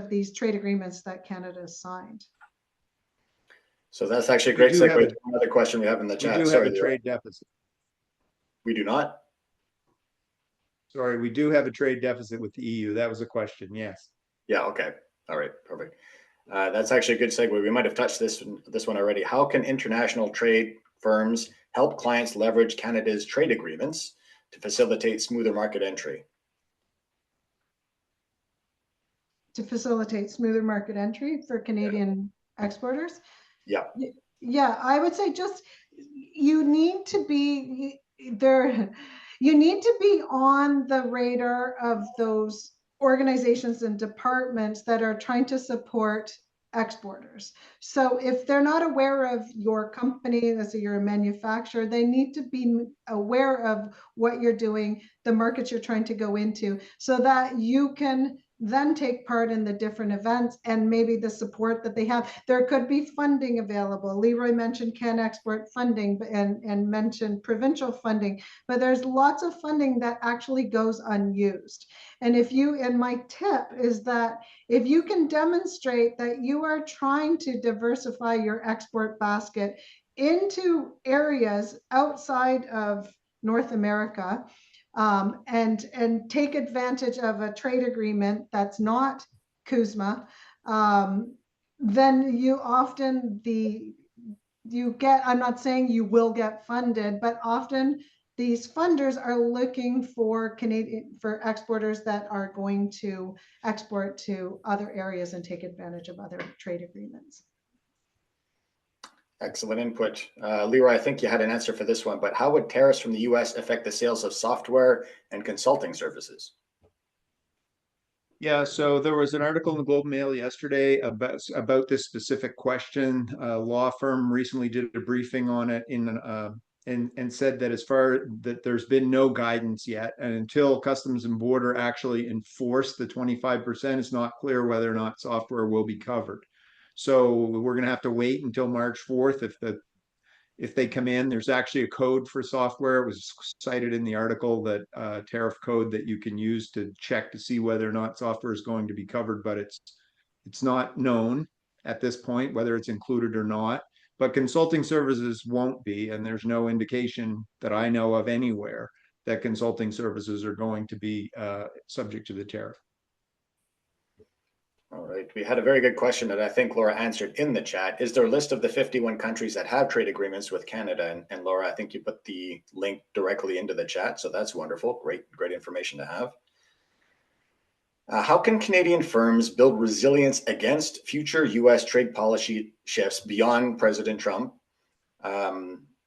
these trade agreements that Canada has signed. So that's actually a We great do segue have to another question we have in the We chat. do have Sorry, a trade deficit. we do not. Sorry, we do have a trade deficit with the EU. That was a question. Yes. Yeah. Okay. All right. Perfect. That's actually a good segue. We might have touched this one already. How can international trade firms help clients leverage Canada's trade agreements to facilitate smoother market entry? To facilitate smoother market entry for Canadian exporters? Yeah. Yeah, I would say just you need to be there. You need to be on the radar of those organizations and departments that are trying to support exporters. So if they're not aware of your company, let's say you're a manufacturer, they need to be aware of what you're doing, the markets you're trying to go into, so that you can then take part in the different events and maybe the support that they have. There could be funding available. Leroy mentioned Can Export funding and mentioned provincial funding, but there's lots of funding that actually goes unused. And my tip is that if you can demonstrate that you are trying to diversify your export basket into areas outside of North America, and take advantage of a trade agreement that's not CUSMA, then you often I'm not saying you will get funded, but often these funders are looking for exporters that are going to export to other areas and take advantage of other trade agreements. Excellent input. Leroy, I think you had an answer for this one, but how would tariffs from the US affect the sales of software and consulting services? Yeah, so there was an article in the Globe and Mail yesterday about this specific question. A law firm recently did a briefing on it and said that that there's been no guidance yet, and until Customs and Border actually enforce the 25%, it's not clear whether or not software will be covered. So we're going to have to wait until March 4th if they come in. There's actually a code for software. It was cited in the article, that tariff code that you can use to check to see whether or not software is going to be covered, but it's not known at this point whether it's included or not. But consulting services won't be, and there's no indication that I know of anywhere that consulting services are going to be subject to the tariff. All right. We had a very good question that I think Laura answered in the chat. Is there a list of the 51 countries that have trade agreements with Canada? And Laura, I think you put the link directly into the chat. So that's wonderful. Great information to have. How can Canadian firms build resilience against future US trade policy shifts beyond President Trump,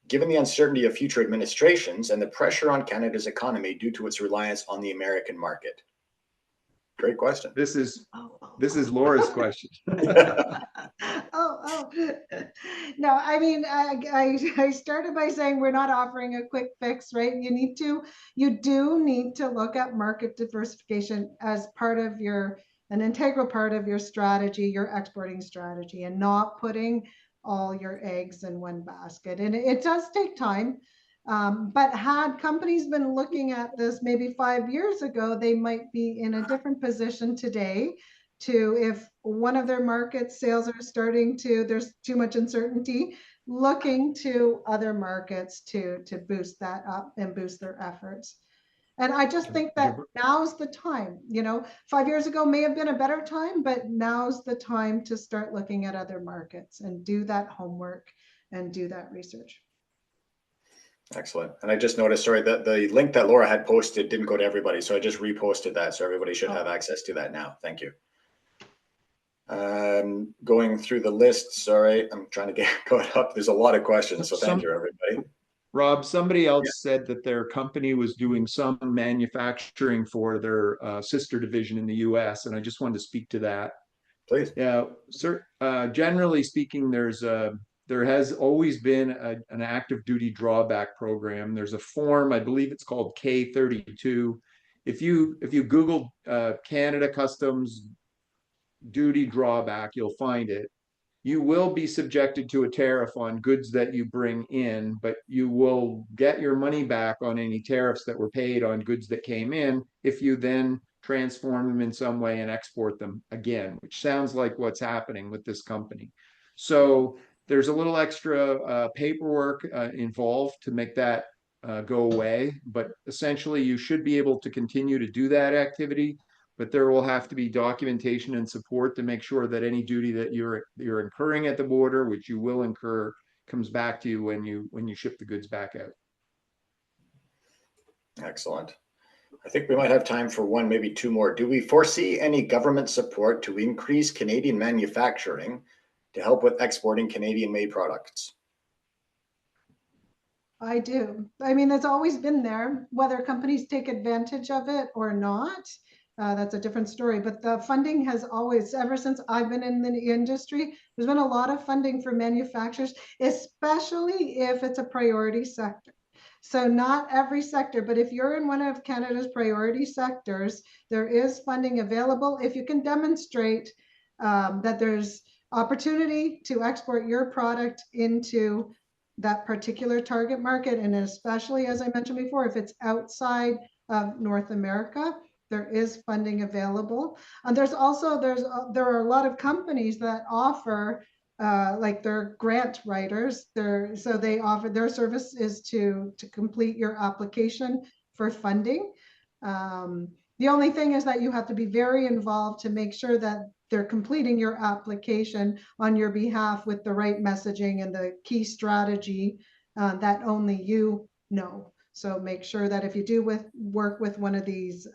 given the uncertainty of future administrations and the pressure on Canada's economy due to its reliance on the American market? Great question. This is Laura's question. No, I mean, I started by saying we're not offering a quick fix, right? You do need to look at market diversification as an integral part of your strategy, your exporting strategy, and not putting all your eggs in one basket. And it does take time. But had companies been looking at this maybe 5 years ago, they might be in a different position today if one of their market sales are there's too much uncertainty, looking to other markets to boost that up and boost their efforts. And I just think that now's the time. 5 years ago may have been a better time, but now's the time to start looking at other markets and do that homework and do that research. Excellent. And I just noticed, sorry, that the link that Laura had posted didn't go to everybody. So I just reposted that. So everybody should have access to that now. Thank you. Going through the list. Sorry, I'm trying to get caught up. There's a lot of questions. So thank you, everybody. Rob, somebody else said that their company was doing some manufacturing for their sister division in the US. And I just wanted to speak to that. Please. Yeah, sir. Generally speaking, there has always been an active duty drawback program. There's a form, I believe it's called K32. If you Google Canada Customs duty drawback, you'll find it. You will be subjected to a tariff on goods that you bring in, but you will get your money back on any tariffs that were paid on goods that came in if you then transform them in some way and export them again, which sounds like what's happening with this company. So There's a little extra paperwork involved to make that go away, but essentially you should be able to continue to do that activity, but there will have to be documentation and support to make sure that any duty that you're incurring at the border, which you will incur, comes back to you when you ship the goods back out. Excellent. I think we might have time for one, maybe two more. Do we foresee any government support to increase Canadian manufacturing to help with exporting Canadian-made products? I do. I mean, it's always been there, whether companies take advantage of it or not. That's a different story. But the funding has always, ever since I've been in the industry, there's been a lot of funding for manufacturers, especially if it's a priority sector. So not every sector, but if you're in one of Canada's priority sectors, there is funding available. If you can demonstrate that there's opportunity to export your product into that particular target market, and especially, as I mentioned before, if it's outside of North America, there is funding available. And there are a lot of companies that offer like they're grant writers. So they offer, their service is to complete your application for funding. The only thing is that you have to be very involved to make sure that they're completing your application on your behalf with the right messaging and the key strategy that only you know. So make sure that if you do work with one of these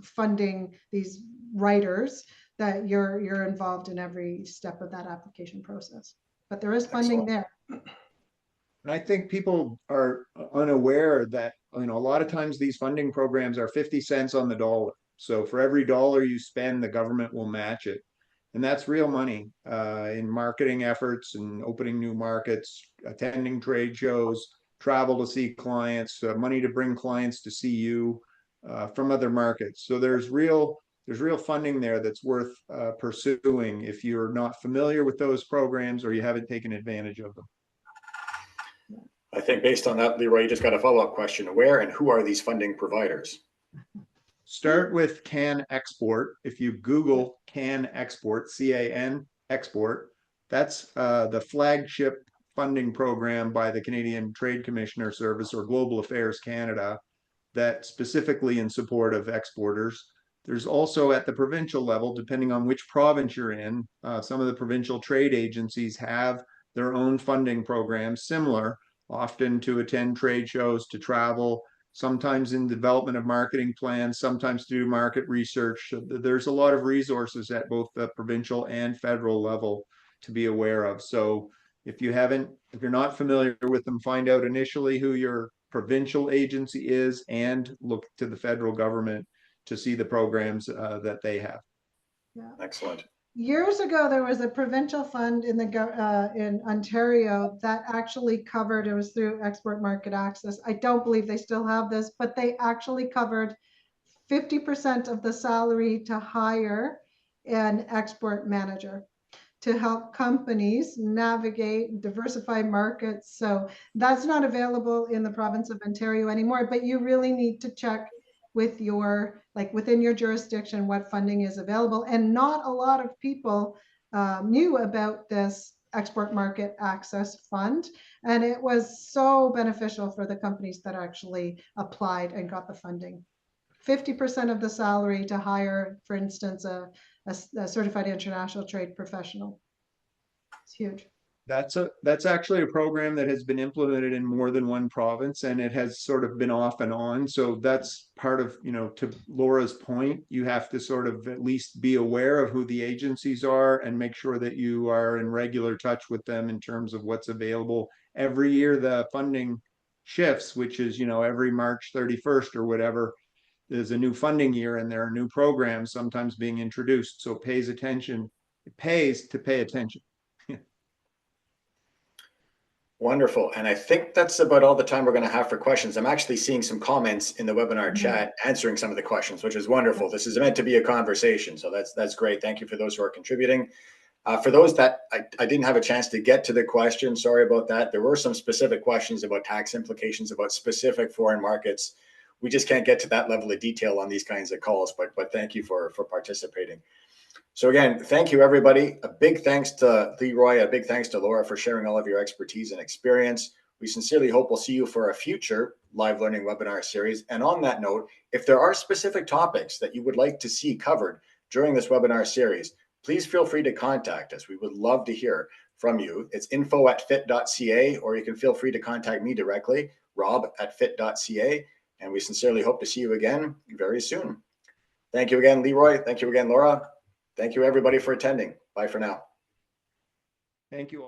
funding, these writers, that you're involved in every step of that application process. But there is funding there. And I think people are unaware that, a lot of times these funding programs are 50 cents on the dollar. So for every dollar you spend, the government will match it. And that's real money in marketing efforts and opening new markets, attending trade shows, travel to see clients, money to bring clients to see you from other markets. So there's real funding there that's worth pursuing if you're not familiar with those programs or you haven't taken advantage of them. I think based on that, Leroy, you just got a follow-up question. Where and who are these funding providers? Start with Can Export. If you Google Can Export, C-A-N Export, that's the flagship funding program by the Canadian Trade Commissioner Service or Global Affairs Canada that specifically in support of exporters. There's also at the provincial level, depending on which province you're in, some of the provincial trade agencies have their own funding programs, similar, often to attend trade shows, to travel, sometimes in development of marketing plans, sometimes to do market research. There's a lot of resources at both the provincial and federal level to be aware of. So if you're not familiar with them, find out initially who your provincial agency is and look to the federal government to see the programs that they have. Yeah. Excellent. Years ago, there was a provincial fund in Ontario that actually covered, it was through Export Market Access. I don't believe they still have this, but they actually covered 50% of the salary to hire an export manager to help companies navigate, diversify markets. So that's not available in the province of Ontario anymore, but you really need to check with within your jurisdiction what funding is available. And not a lot of people knew about this Export Market Access Fund, and it was so beneficial for the companies that actually applied and got the funding. 50% of the salary to hire, for instance, a certified international trade professional. It's huge. That's actually a program that has been implemented in more than one province, and it has sort of been off and on. So that's part of, to Laura's point, you have to sort of at least be aware of who the agencies are and make sure that you are in regular touch with them in terms of what's available. Every year the funding shifts, which is, every March 31st or whatever, there's a new funding year and there are new programs sometimes being introduced. So it pays to pay attention. Wonderful. And I think that's about all the time we're going to have for questions. I'm actually seeing some comments in the webinar chat answering some of the questions, which is wonderful. This is meant to be a conversation. So that's great. Thank you for those who are contributing. For those that I didn't have a chance to get to the question, sorry about that. There were some specific questions about tax implications, about specific foreign markets. We just can't get to that level of detail on these kinds of calls, but thank you for participating. So again, thank you, everybody. A big thanks to Leroy, a big thanks to Laura for sharing all of your expertise and experience. We sincerely hope we'll see you for a future live learning webinar series. And on that note, if there are specific topics that you would like to see covered during this webinar series, please feel free to contact us. We would love to hear from you. It's info@fitt.ca, or you can feel free to contact me directly, rob@fitt.ca. And we sincerely hope to see you again very soon. Thank you again, Leroy. Thank you again, Laura. Thank you, everybody, for attending. Bye for now. Thank you all.